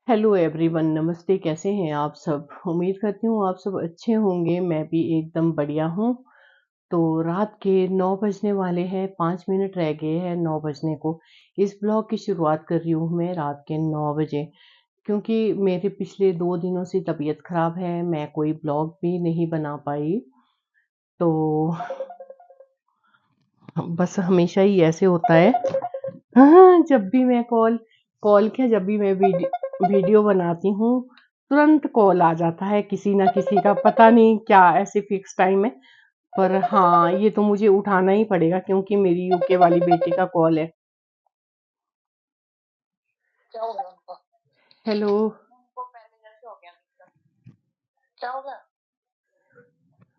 Hello everyone, नमस्ते। कैसे हैं आप सब? उम्मीद करती हूँ आप सब अच्छे होंगे। मैं भी एकदम बढ़िया हूँ। तो रात के 9 बजने वाले हैं, 5 मिनट रह गए हैं 9 बजने को। इस ब्लॉग की शुरुआत कर रही हूँ मैं रात के 9 बजे, क्योंकि मेरे पिछले 2 दिनों से तबीयत खराब है। मैं कोई ब्लॉग भी नहीं बना पाई। तो बस हमेशा ही ऐसे होता है। हाँ, जब भी मैं कॉल कॉल क्या जब भी मैं वीडियो बनाती हूँ, तुरंत कॉल आ जाता है किसी ना किसी का। पता नहीं क्या ऐसे फिक्स टाइम है। पर हाँ, ये तो मुझे उठाना ही पड़ेगा क्योंकि मेरी यूके वाली बेटी का कॉल है। क्या हो गया उनको? हेलो। उनको पहले जैसे हो गया एकदम। क्या हो गया?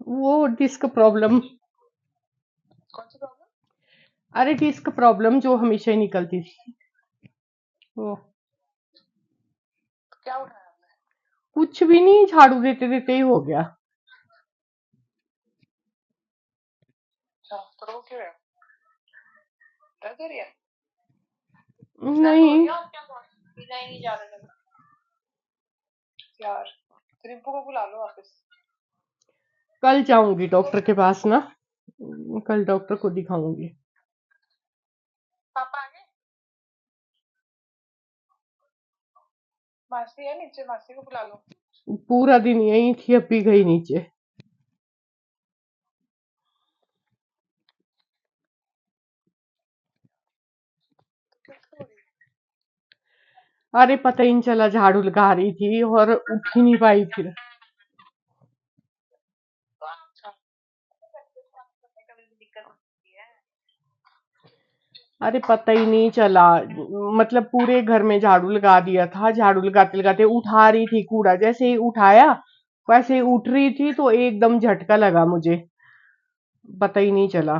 वो डिस्क प्रॉब्लम। कौन सी प्रॉब्लम? अरे डिस्क प्रॉब्लम जो हमेशा ही निकलती थी वो। क्या उठाया हमने? कुछ भी नहीं, झाड़ू देते देते ही हो गया। अच्छा, तो रो क्यों है? दर्द हो रही है? दर्द हो नहीं। रही है और क्या हुआ? पीना ही नहीं जा रहा था यार। तो रिंपू को बुला लो वापस। कल जाऊंगी डॉक्टर के पास ना। कल डॉक्टर को दिखाऊंगी। पापा आ गए? मासी है नीचे, मासी को बुला लो। पूरा दिन यही थी, अब भी गई नीचे। कैसे हो रही है? अरे पता ही नहीं चला, झाड़ू लगा रही थी और उठ ही नहीं पाई फिर। अच्छा, कभी भी दिक्कत होती है। अरे पता ही नहीं चला। मतलब पूरे घर में झाड़ू लगा दिया था। झाड़ू लगाते लगाते उठा रही थी कूड़ा, जैसे ही उठाया वैसे ही उठ रही थी तो एकदम झटका लगा मुझे। पता ही नहीं चला।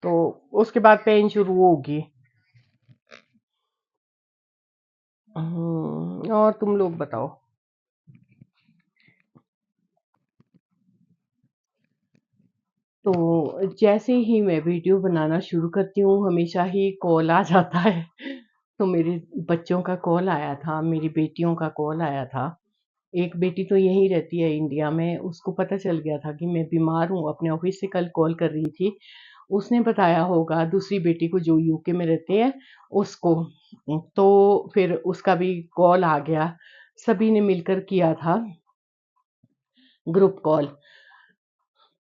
तो उसके बाद पेन शुरू होगी। और तुम लोग बताओ। तो जैसे ही मैं वीडियो बनाना शुरू करती हूँ हमेशा ही कॉल आ जाता है। तो मेरे बच्चों का कॉल आया था, मेरी बेटियों का कॉल आया था। एक बेटी तो यहीं रहती है इंडिया में, उसको पता चल गया था कि मैं बीमार हूँ, अपने ऑफिस से कल कॉल कर रही थी। उसने बताया होगा दूसरी बेटी को जो यूके में रहते हैं उसको। तो फिर उसका भी कॉल आ गया। सभी ने मिलकर किया था ग्रुप कॉल।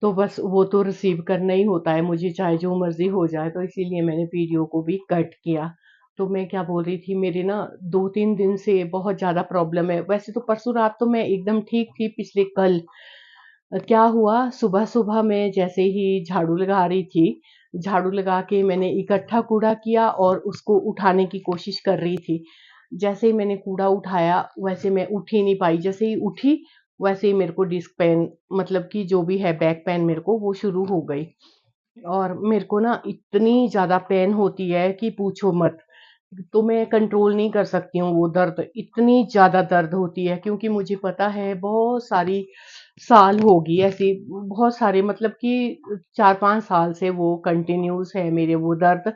तो बस वो तो रिसीव करना ही होता है मुझे, चाहे जो मर्जी हो जाए। तो इसीलिए मैंने वीडियो को भी कट किया। तो मैं क्या बोल रही थी, मेरे ना 2-3 दिन से बहुत ज्यादा प्रॉब्लम है। वैसे तो परसों रात तो मैं एकदम ठीक थी, पिछले कल क्या हुआ, सुबह सुबह मैं जैसे ही झाड़ू लगा रही थी, झाड़ू लगा के मैंने इकट्ठा कूड़ा किया और उसको उठाने की कोशिश कर रही थी। जैसे ही मैंने कूड़ा उठाया वैसे मैं उठ ही नहीं पाई। जैसे ही उठी वैसे ही मेरे को डिस्क पेन, मतलब कि जो भी है बैक पेन, मेरे को वो शुरू हो गई। और मेरे को ना इतनी ज़्यादा पेन होती है कि पूछो मत। तो मैं कंट्रोल नहीं कर सकती हूँ वो दर्द, इतनी ज़्यादा दर्द होती है। क्योंकि मुझे पता है बहुत सारी साल होगी ऐसी, बहुत सारे मतलब कि 4-5 साल से वो कंटिन्यूस है मेरे वो दर्द।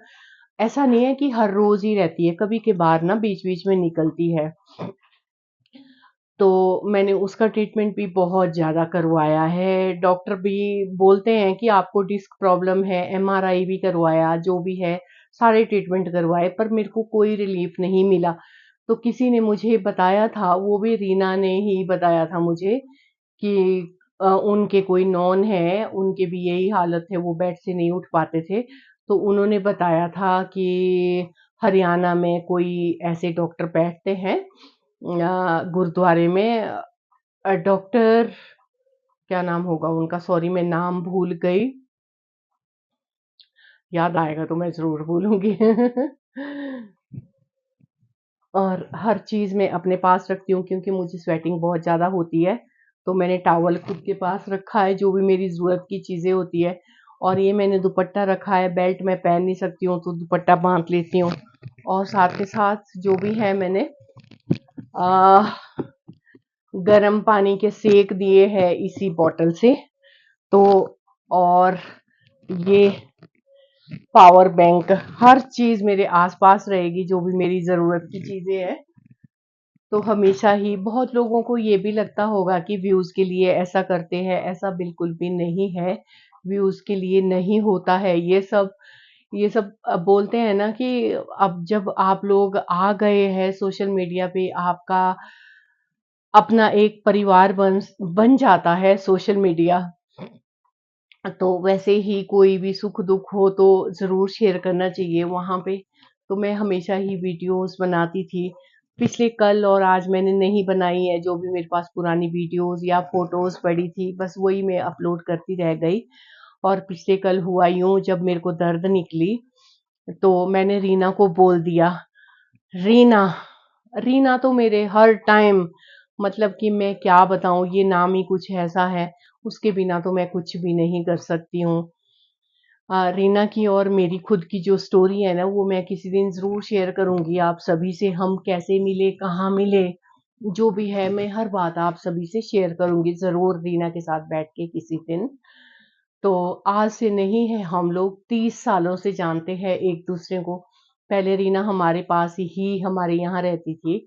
ऐसा नहीं है कि हर रोज़ ही रहती है, कभी कभार ना बीच-बीच में निकलती है। तो मैंने उसका ट्रीटमेंट भी बहुत ज़्यादा करवाया है। डॉक्टर भी बोलते हैं कि आपको डिस्क प्रॉब्लम है, एमआरआई भी करवाया, जो भी है सारे ट्रीटमेंट करवाए, पर मेरे को कोई रिलीफ नहीं मिला। तो किसी ने मुझे बताया था, वो भी रीना ने ही बताया था मुझे कि उनके कोई नॉन है, उनके भी यही हालत है, वो बेड से नहीं उठ पाते थे। तो उन्होंने बताया था कि हरियाणा में कोई ऐसे डॉक्टर बैठते हैं गुरुद्वारे में। डॉक्टर क्या नाम होगा उनका, सॉरी मैं नाम भूल गई। याद आएगा तो मैं ज़रूर बोलूँगी। और हर चीज़ मैं अपने पास रखती हूँ क्योंकि मुझे स्वेटिंग बहुत ज़्यादा होती है। तो मैंने टॉवल खुद के पास रखा है, जो भी मेरी ज़रूरत की चीज़ें होती है। और ये मैंने दुपट्टा रखा है, बेल्ट मैं पहन नहीं सकती हूँ तो दुपट्टा बाँध लेती हूँ। और साथ के साथ जो भी है मैंने गर्म पानी के सेक दिए हैं इसी बॉटल से। तो और ये पावर बैंक, हर चीज मेरे आसपास रहेगी, जो भी मेरी जरूरत की चीजें हैं। तो हमेशा ही बहुत लोगों को ये भी लगता होगा कि व्यूज़ के लिए ऐसा करते हैं, ऐसा बिल्कुल भी नहीं है। व्यूज़ के लिए नहीं होता है ये सब बोलते हैं ना कि अब जब आप लोग आ गए हैं सोशल मीडिया पे, आपका अपना एक परिवार बन जाता है सोशल मीडिया। तो वैसे ही कोई भी सुख-दुःख हो तो ज़रूर शेयर करना चाहिए वहाँ पे। तो मैं हमेशा ही वीडियोज़ बनाती थी। पिछले कल और आज मैंने नहीं बनाई है, जो भी मेरे पास पुरानी वीडियोज़ या फ़ोटोज़ पड़ी थी, बस वही मैं अपलोड करती रह गई। और पिछले कल हुआ यूँ, जब मेरे को दर्द निकली, तो मैंने रीना को बोल दिया, रीना, रीना तो मेरे हर टाइम, मतलब कि मैं क्या बताऊँ, ये नाम ही कुछ ऐसा है, उसके बिना तो मैं कुछ भी नहीं कर सकती हूँ। रीना की और मेरी खुद की जो स्टोरी है ना, वो मैं किसी दिन ज़रूर शेयर करूँगी आप सभी से। हम कैसे मिले, कहाँ मिले, जो भी है मैं हर बात आप सभी से शेयर करूँगी ज़रूर रीना के साथ बैठ के किसी दिन। तो आज से नहीं है, हम लोग 30 सालों से जानते हैं एक-दूसरे को। पहले रीना हमारे पास ही हमारे यहाँ रहती थी।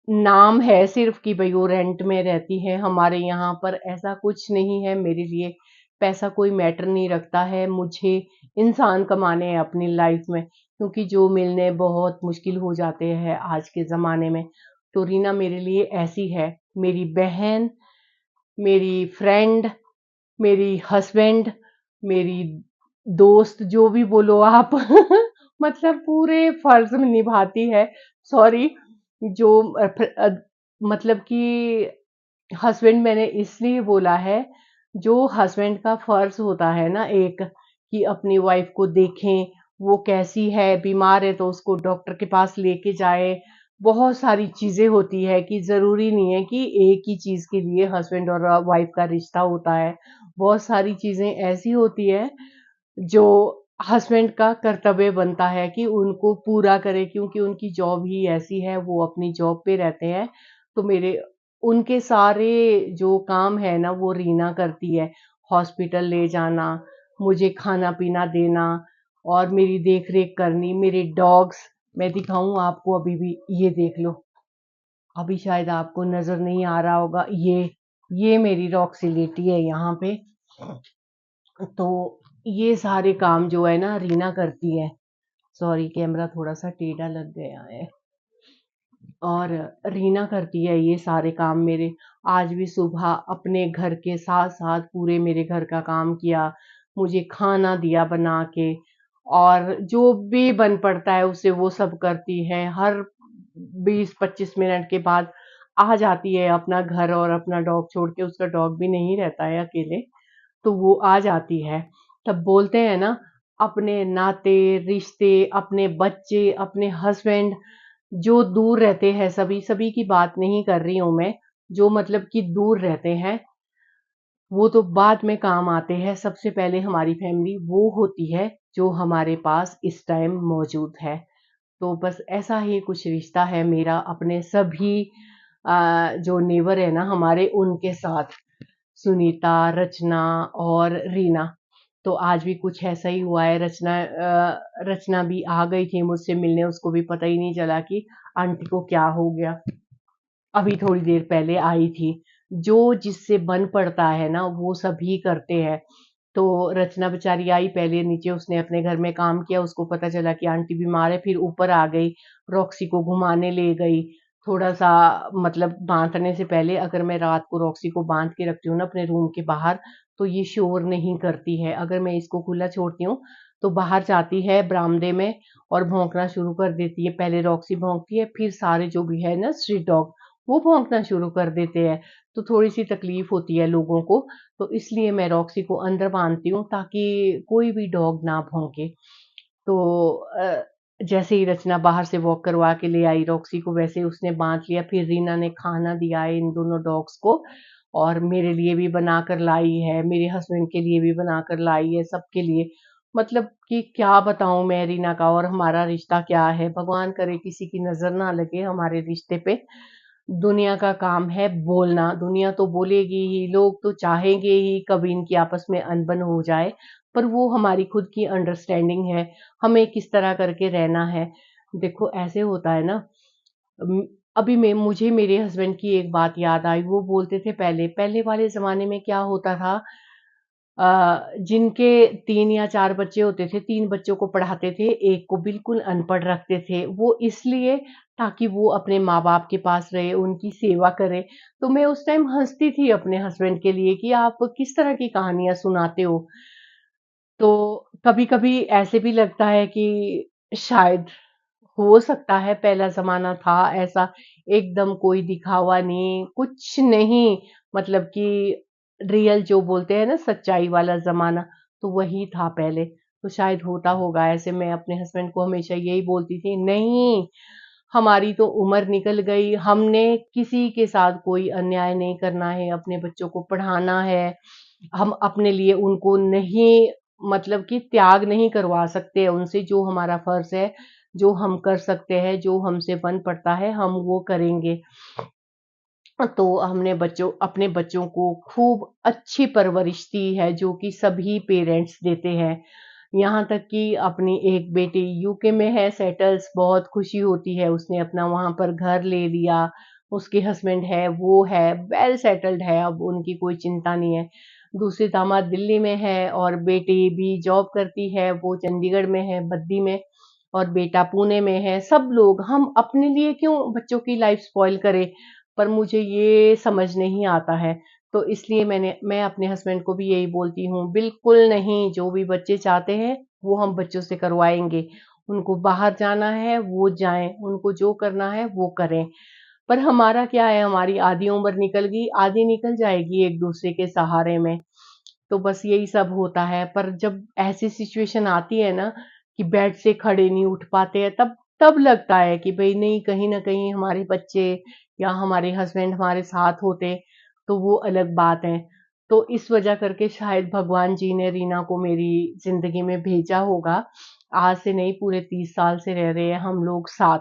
नाम है सिर्फ़ कि भई वो रेंट में रहती है हमारे यहाँ, पर ऐसा कुछ नहीं है मेरे लिए। पैसा कोई मैटर नहीं रखता है, मुझे इंसान कमाने हैं अपनी लाइफ़ में, क्योंकि जो मिलने बहुत मुश्किल हो जाते हैं आज के ज़माने में। तो रीना मेरे लिए ऐसी है, मेरी बहन, मेरी फ्रेंड, मेरी हस्बैंड, मेरी दोस्त, जो भी बोलो आप। मतलब पूरे फ़र्ज़ निभाती है। सॉरी, जो मतलब कि हस्बैंड मैंने इसलिए बोला है, जो हस्बैंड का फ़र्ज़ होता है ना एक, कि अपनी वाइफ़ को देखें, वो कैसी है, बीमार है तो उसको डॉक्टर के पास लेके जाएँ। बहुत सारी चीज़ें होती है कि ज़रूरी नहीं है कि एक ही चीज़ के लिए हस्बैंड और वाइफ़ का रिश्ता होता है। बहुत सारी चीज़ें ऐसी होती हैं, जो हस्बैंड का कर्तव्य बनता है कि उनको पूरा करे, क्योंकि उनकी जॉब ही ऐसी है, वो अपनी जॉब पे रहते हैं। तो मेरे उनके सारे जो काम है ना, वो रीना करती है। हॉस्पिटल ले जाना, मुझे खाना-पीना देना और मेरी देख-रेख करनी, मेरे डॉग्स, मैं दिखाऊँ आपको अभी भी, ये देख लो। अभी शायद आपको नज़र नहीं आ रहा होगा, ये मेरी रॉक्सी लेटी है यहाँ पे। तो ये सारे काम जो है ना, रीना करती है। सॉरी, कैमरा थोड़ा-सा टेढ़ा लग गया है। और रीना करती है ये सारे काम मेरे। आज भी सुबह अपने घर के साथ-साथ पूरे मेरे घर का काम किया, मुझे खाना दिया बना के, और जो भी बन पड़ता है उसे वो सब करती है। हर 20-25 मिनट के बाद आ जाती है अपना घर और अपना डॉग छोड़ के, उसका डॉग भी नहीं रहता है अकेले, तो वो आ जाती है। तब बोलते हैं ना, अपने नाते, रिश्ते, अपने बच्चे, अपने हस्बैंड, जो दूर रहते हैं, सभी सभी की बात नहीं कर रही हूँ मैं, जो मतलब कि दूर रहते हैं, वो तो बाद में काम आते हैं। सबसे पहले हमारी फैमिली वो होती है, जो हमारे पास इस टाइम मौजूद है। तो बस ऐसा ही कुछ रिश्ता है मेरा अपने सभी जो नेबर है ना हमारे, उनके साथ। सुनीता, रचना और रीना। तो आज भी कुछ ऐसा ही हुआ है। रचना भी आ गई थी मुझसे मिलने, उसको भी पता ही नहीं चला कि आंटी को क्या हो गया। अभी थोड़ी देर पहले आई थी। जो जिससे बन पड़ता है ना, वो सभी करते हैं। तो रचना बेचारी आई पहले नीचे, उसने अपने घर में काम किया, उसको पता चला कि आंटी बीमार है, फिर ऊपर आ गई, रॉक्सी को घुमाने ले गई। थोड़ा-सा मतलब बाँधने से पहले, अगर मैं रात को रॉक्सी को बाँध के रखती हूँ ना अपने रूम के बाहर, तो ये शोर नहीं करती है। अगर मैं इसको खुला छोड़ती हूँ, तो बाहर जाती है बरामदे में और भौंकना शुरू कर देती है। पहले रॉक्सी भौंकती है, फिर सारे जो भी है ना स्ट्रीट डॉग, वो भौंकना शुरू कर देते हैं। तो थोड़ी-सी तकलीफ होती है लोगों को, तो इसलिए मैं रॉक्सी को अंदर बाँधती हूँ ताकि कोई भी डॉग ना भौंके। तो जैसे ही रचना बाहर से वॉक करवा के ले आई रॉक्सी को, वैसे उसने बाँध लिया। फिर रीना ने खाना दिया है इन दोनों डॉग्स को, और मेरे लिए भी बनाकर लाई है, मेरे हस्बैंड के लिए भी बनाकर लाई है, सबके लिए। मतलब कि क्या बताऊँ मैं रीना का और हमारा रिश्ता क्या है। भगवान करे किसी की नज़र ना लगे हमारे रिश्ते पे। दुनिया का काम है बोलना, दुनिया तो बोलेगी ही, लोग तो चाहेंगे ही कभी इनकी आपस में अनबन हो जाए, पर वो हमारी खुद की अंडरस्टैंडिंग है, हमें किस तरह करके रहना है। देखो ऐसे होता है ना, अभी मैं मुझे मेरे हस्बैंड की एक बात याद आई, वो बोलते थे पहले पहले वाले ज़माने में क्या होता था, जिनके 3 या 4 बच्चे होते थे, 3 बच्चों को पढ़ाते थे, 1 को बिल्कुल अनपढ़ रखते थे। वो इसलिए ताकि वो अपने माँ-बाप के पास रहे, उनकी सेवा करे। तो मैं उस टाइम हँसती थी अपने हस्बैंड के लिए कि आप किस तरह की कहानियाँ सुनाते हो। तो कभी-कभी ऐसे भी लगता है कि शायद हो सकता है पहला ज़माना था ऐसा, एकदम कोई दिखावा नहीं, कुछ नहीं, मतलब कि रियल जो बोलते हैं ना सच्चाई वाला ज़माना, तो वही था पहले। तो शायद होता होगा ऐसे। मैं अपने हस्बैंड को हमेशा यही बोलती थी, नहीं, हमारी तो उम्र निकल गई, हमने किसी के साथ कोई अन्याय नहीं करना है, अपने बच्चों को पढ़ाना है। हम अपने लिए उनको नहीं, मतलब कि त्याग नहीं करवा सकते उनसे, जो हमारा फ़र्ज़ है, जो हम कर सकते हैं, जो हमसे बन पड़ता है, हम वो करेंगे। तो हमने अपने बच्चों को खूब अच्छी परवरिश दी है, जो कि सभी पेरेंट्स देते हैं। यहाँ तक कि अपनी एक बेटी यूके में है सेटल्स, बहुत खुशी होती है, उसने अपना वहाँ पर घर ले लिया, उसके हस्बैंड है, वो है, वेल सेटल्ड है, अब उनकी कोई चिंता नहीं है। दूसरे दामाद दिल्ली में है और बेटी भी जॉब करती है, वो चंडीगढ़ में है, बद्दी में, और बेटा पुणे में है। सब लोग, हम अपने लिए क्यों बच्चों की लाइफ स्पॉइल करें? पर मुझे ये समझ नहीं आता है। तो इसलिए मैं अपने हस्बैंड को भी यही बोलती हूँ, बिल्कुल नहीं, जो भी बच्चे चाहते हैं, वो हम बच्चों से करवाएँगे। उनको बाहर जाना है, वो जाएँ, उनको जो करना है, वो करें। पर हमारा क्या है, हमारी आधी उम्र निकल गई, आधी निकल जाएगी एक-दूसरे के सहारे में। तो बस यही सब होता है। पर जब ऐसी सिचुएशन आती है ना कि बेड से खड़े नहीं उठ पाते हैं, तब तब लगता है कि भई नहीं, कहीं न कहीं हमारे बच्चे या हमारे हस्बैंड हमारे साथ होते, तो वो अलग बात है। तो इस वजह करके शायद भगवान जी ने रीना को मेरी ज़िंदगी में भेजा होगा। आज से नहीं, पूरे 30 साल से रह रहे हैं हम लोग साथ।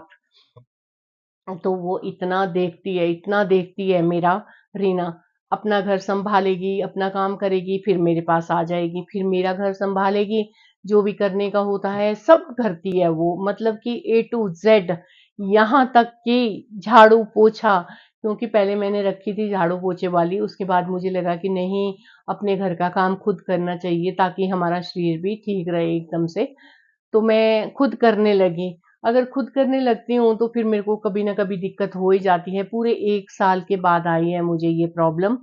तो वो इतना देखती है मेरा, रीना। अपना घर सँभालेगी, अपना काम करेगी, फिर मेरे पास आ जाएगी, फिर मेरा घर सँभालेगी, जो भी करने का होता है सब करती है वो, मतलब कि ए टू ज़ेड, यहाँ तक कि झाड़ू-पोछा। क्योंकि पहले मैंने रखी थी झाड़ू-पोछे वाली, उसके बाद मुझे लगा कि नहीं, अपने घर का काम खुद करना चाहिए ताकि हमारा शरीर भी ठीक रहे एकदम से। तो मैं खुद करने लगी। अगर खुद करने लगती हूँ तो फिर मेरे को कभी न कभी दिक्कत हो ही जाती है। पूरे 1 साल के बाद आई है मुझे ये प्रॉब्लम।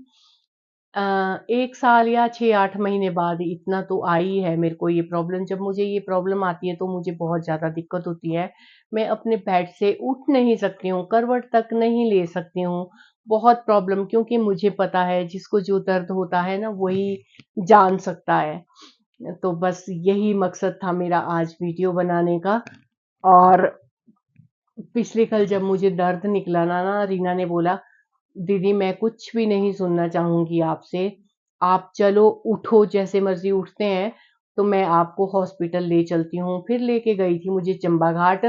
1 साल या 6-8 महीने बाद इतना तो आई है मेरे को ये प्रॉब्लम। जब मुझे ये प्रॉब्लम आती है तो मुझे बहुत ज़्यादा दिक्कत होती है। मैं अपने बेड से उठ नहीं सकती हूँ, करवट तक नहीं ले सकती हूँ। बहुत प्रॉब्लम, क्योंकि मुझे पता है जिसको जो दर्द होता है ना वही जान सकता है। तो बस यही मकसद था मेरा आज वीडियो बनाने का। और पिछले कल जब मुझे दर्द निकला ना, रीना ने बोला, दीदी मैं कुछ भी नहीं सुनना चाहूँगी आपसे। आप चलो, उठो, जैसे मर्ज़ी उठते हैं, तो मैं आपको हॉस्पिटल ले चलती हूँ। फिर लेके गई थी मुझे चंबा घाट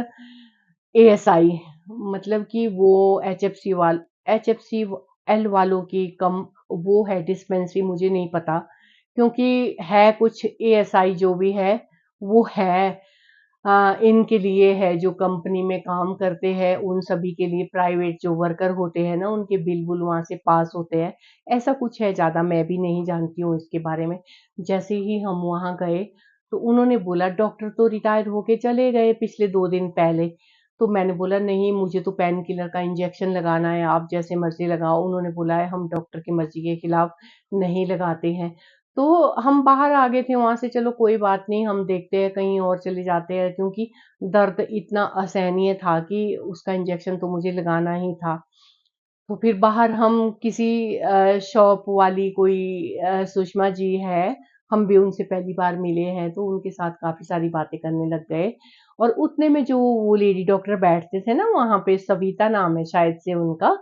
एएसआई, मतलब कि वो एचएफसीएल वालों की कम, वो है डिस्पेंसरी, मुझे नहीं पता। क्योंकि है कुछ एएसआई जो भी है, वो है इनके लिए है, जो कंपनी में काम करते हैं उन सभी के लिए, प्राइवेट जो वर्कर होते हैं ना उनके बिल-बुल वहाँ से पास होते हैं। ऐसा कुछ है, ज़्यादा मैं भी नहीं जानती हूँ इसके बारे में। जैसे ही हम वहाँ गए, तो उन्होंने बोला डॉक्टर तो रिटायर होके चले गए पिछले 2 दिन पहले। तो मैंने बोला नहीं, मुझे तो पेन किलर का इंजेक्शन लगाना है, आप जैसे मर्ज़ी लगाओ। उन्होंने बोला है हम डॉक्टर की मर्ज़ी के खिलाफ नहीं लगाते हैं। तो हम बाहर आ गए थे वहाँ से, चलो कोई बात नहीं, हम देखते हैं कहीं और चले जाते हैं, क्योंकि दर्द इतना असहनीय था कि उसका इंजेक्शन तो मुझे लगाना ही था। तो फिर बाहर हम किसी शॉप वाली कोई सुषमा जी है, हम भी उनसे पहली बार मिले हैं, तो उनके साथ काफ़ी सारी बातें करने लग गए। और उतने में जो वो लेडी डॉक्टर बैठते थे ना वहाँ पे, सविता नाम है शायद से उनका,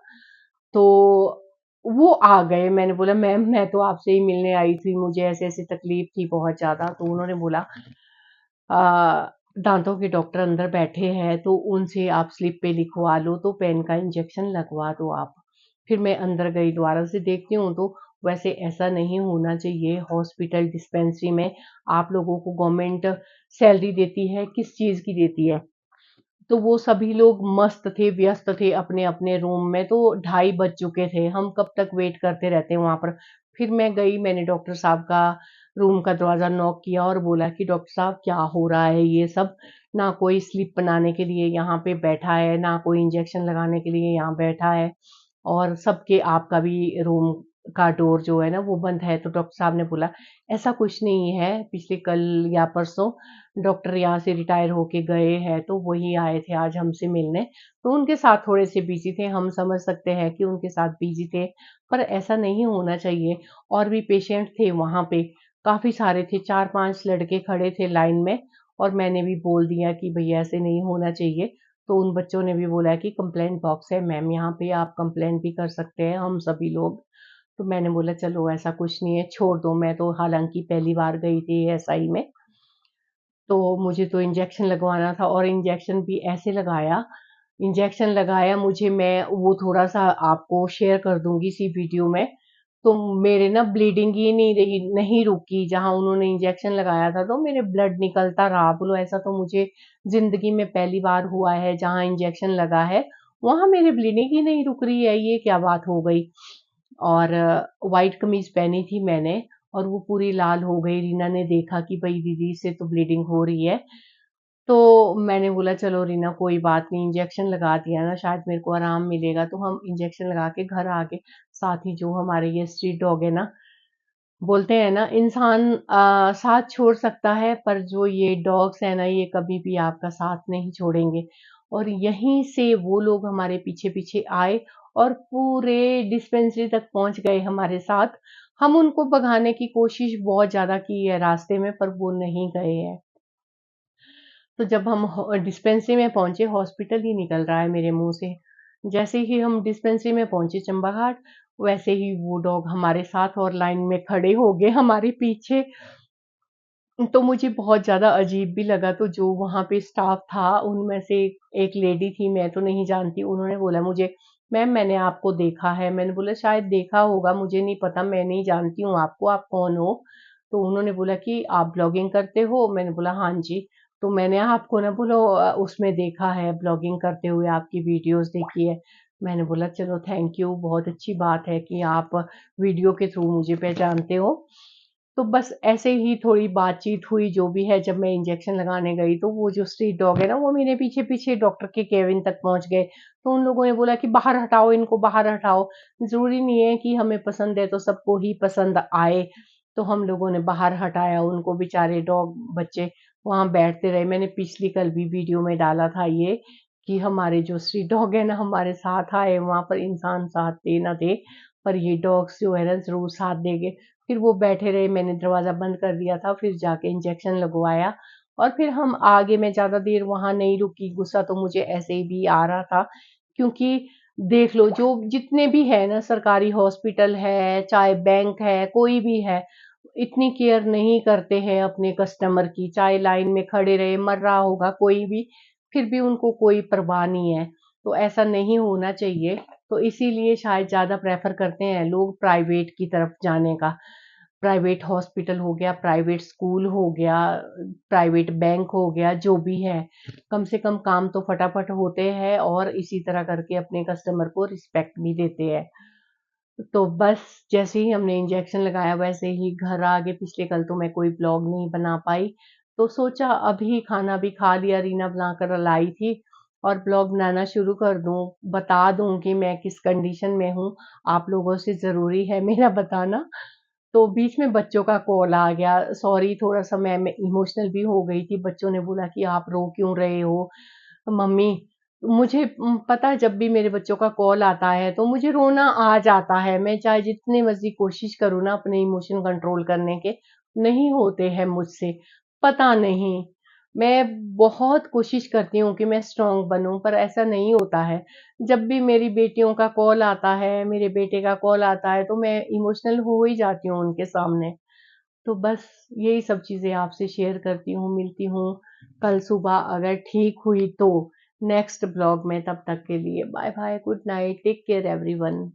तो वो आ गए। मैंने बोला मैम मैं तो आपसे ही मिलने आई थी, मुझे ऐसे-ऐसे तकलीफ थी बहुत ज़्यादा। तो उन्होंने बोला दाँतों के डॉक्टर अंदर बैठे हैं, तो उनसे आप स्लिप पे लिखवा लो, तो पेन का इंजेक्शन लगवा दो आप। फिर मैं अंदर गई, दोबारा से देखती हूँ तो वैसे ऐसा नहीं होना चाहिए। हॉस्पिटल डिस्पेंसरी में आप लोगों को गवर्नमेंट सैलरी देती है, किस चीज़ की देती है? तो वो सभी लोग मस्त थे, व्यस्त थे अपने-अपने रूम में, तो 2:30 बज चुके थे। हम कब तक वेट करते रहते हैं वहाँ पर। फिर मैं गई, मैंने डॉक्टर साहब का रूम का दरवाज़ा नॉक किया और बोला कि डॉक्टर साहब क्या हो रहा है ये सब? ना कोई स्लिप बनाने के लिए यहाँ पे बैठा है, ना कोई इंजेक्शन लगाने के लिए यहाँ बैठा है और सबके आपका भी रूम का डोर जो है ना वो बंद है। तो डॉक्टर साहब ने बोला ऐसा कुछ नहीं है, पिछले कल या परसों डॉक्टर यहाँ से रिटायर होके गए हैं, तो वही आए थे आज हमसे मिलने। तो उनके साथ थोड़े से बिज़ी थे, हम समझ सकते हैं कि उनके साथ बिज़ी थे, पर ऐसा नहीं होना चाहिए। और भी पेशेंट थे वहाँ पे, काफ़ी सारे थे, 4-5 लड़के खड़े थे लाइन में और मैंने भी बोल दिया कि भई ऐसे नहीं होना चाहिए। तो उन बच्चों ने भी बोला कि कंप्लेंट बॉक्स है मैम यहाँ पे, आप कंप्लेंट भी कर सकते हैं, हम सभी लोग। तो मैंने बोला चलो ऐसा कुछ नहीं है, छोड़ दो, मैं तो हालाँकि पहली बार गई थी एसआई में। तो मुझे तो इंजेक्शन लगवाना था और इंजेक्शन भी ऐसे लगाया, इंजेक्शन लगाया मुझे, मैं वो थोड़ा-सा आपको शेयर कर दूँगी इसी वीडियो में। तो मेरे ना ब्लीडिंग ही नहीं रुकी, जहाँ उन्होंने इंजेक्शन लगाया था तो मेरे ब्लड निकलता रहा। बोलो ऐसा तो मुझे ज़िंदगी में पहली बार हुआ है, जहाँ इंजेक्शन लगा है, वहाँ मेरी ब्लीडिंग ही नहीं रुक रही है, ये क्या बात हो गई? और व्हाइट कमीज़ पहनी थी मैंने और वो पूरी लाल हो गई। रीना ने देखा कि भई दीदी इससे तो ब्लीडिंग हो रही है। तो मैंने बोला चलो रीना कोई बात नहीं, इंजेक्शन लगा दिया ना, शायद मेरे को आराम मिलेगा। तो हम इंजेक्शन लगा के घर आ गए। साथ ही जो हमारे ये स्ट्रीट डॉग है ना, बोलते हैं ना इंसान साथ छोड़ सकता है पर जो ये डॉग्स हैं ना ये कभी भी आपका साथ नहीं छोड़ेंगे। और यहीं से वो लोग हमारे पीछे-पीछे आए और पूरे डिस्पेंसरी तक पहुँच गए हमारे साथ। हम उनको भगाने की कोशिश बहुत ज़्यादा की है रास्ते में, पर वो नहीं गए हैं। तो जब हम डिस्पेंसरी में पहुँचे, हॉस्पिटल ही निकल रहा है मेरे मुँह से। जैसे ही हम डिस्पेंसरी में पहुँचे चंबा घाट, वैसे ही वो डॉग हमारे साथ और लाइन में खड़े हो गए हमारे पीछे। तो मुझे बहुत ज़्यादा अजीब भी लगा, तो जो वहाँ पे स्टाफ था, उनमें से एक लेडी थी, मैं तो नहीं जानती, उन्होंने बोला मुझे, "मैम मैंने आपको देखा है।" मैंने बोला, "शायद देखा होगा, मुझे नहीं पता, मैं नहीं जानती हूँ आपको, आप कौन हो?" तो उन्होंने बोला कि, "आप ब्लॉगिंग करते हो?" मैंने बोला, "हाँ जी।" तो मैंने आपको ना बोलो उसमें देखा है, ब्लॉगिंग करते हुए आपकी वीडियोज़ देखी है। मैंने बोला, "चलो थैंक यू, बहुत अच्छी बात है कि आप वीडियो के थ्रू मुझे पहचानते हो।" तो बस ऐसे ही थोड़ी बातचीत हुई जो भी है, जब मैं इंजेक्शन लगाने गई तो वो जो स्ट्रीट डॉग है ना वो मेरे पीछे-पीछे डॉक्टर के केबिन तक पहुँच गए। तो उन लोगों ने बोला कि बाहर हटाओ इनको, बाहर हटाओ। ज़रूरी नहीं है कि हमें पसंद है तो सबको ही पसंद आए। तो हम लोगों ने बाहर हटाया उनको, बेचारे डॉग बच्चे वहाँ बैठते रहे। मैंने पिछली कल भी वीडियो में डाला था ये कि हमारे जो स्ट्रीट डॉग है ना हमारे साथ आए, वहाँ पर इंसान साथ दे ना दे, पर ये डॉग्स जो है ना ज़रूर साथ देंगे। फिर वो बैठे रहे, मैंने दरवाज़ा बंद कर दिया था, फिर जाके इंजेक्शन लगवाया और फिर हम आगे, मैं ज़्यादा देर वहाँ नहीं रुकी, गुस्सा तो मुझे ऐसे ही भी आ रहा था क्योंकि देख लो जो जितने भी है ना, सरकारी हॉस्पिटल है, चाहे बैंक है, कोई भी है, इतनी केयर नहीं करते हैं अपने कस्टमर की, चाहे लाइन में खड़े रहे, मर रहा होगा कोई भी, फिर भी उनको कोई परवाह नहीं है। तो ऐसा नहीं होना चाहिए, तो इसीलिए शायद ज़्यादा प्रेफ़र करते हैं लोग प्राइवेट की तरफ जाने का। प्राइवेट हॉस्पिटल हो गया, प्राइवेट स्कूल हो गया, प्राइवेट बैंक हो गया, जो भी है। कम से कम काम तो फटाफट होते हैं और इसी तरह करके अपने कस्टमर को रिस्पेक्ट भी देते हैं। तो बस जैसे ही हमने इंजेक्शन लगाया वैसे ही घर आ गए। पिछले कल तो मैं कोई ब्लॉग नहीं बना पाई, तो सोचा अभी खाना भी खा लिया, रीना बनाकर लाई थी और ब्लॉग बनाना शुरू कर दूँ, बता दूँ कि मैं किस कंडीशन में हूँ। आप लोगों से ज़रूरी है मेरा बताना। तो बीच में बच्चों का कॉल आ गया, सॉरी थोड़ा-सा मैं इमोशनल भी हो गई थी। बच्चों ने बोला कि आप रो क्यों रहे हो? मम्मी, मुझे पता है जब भी मेरे बच्चों का कॉल आता है तो मुझे रोना आ जाता है। मैं चाहे जितनी मर्ज़ी कोशिश करूँ ना अपने इमोशन कंट्रोल करने के, नहीं होते हैं मुझसे। पता नहीं, मैं बहुत कोशिश करती हूँ कि मैं स्ट्रॉन्ग बनूँ पर ऐसा नहीं होता है। जब भी मेरी बेटियों का कॉल आता है, मेरे बेटे का कॉल आता है तो मैं इमोशनल हो ही जाती हूँ उनके सामने। तो बस यही सब चीज़ें आपसे शेयर करती हूँ, मिलती हूँ कल सुबह अगर ठीक हुई तो नेक्स्ट ब्लॉग में। तब तक के लिए bye bye, good night, take care everyone.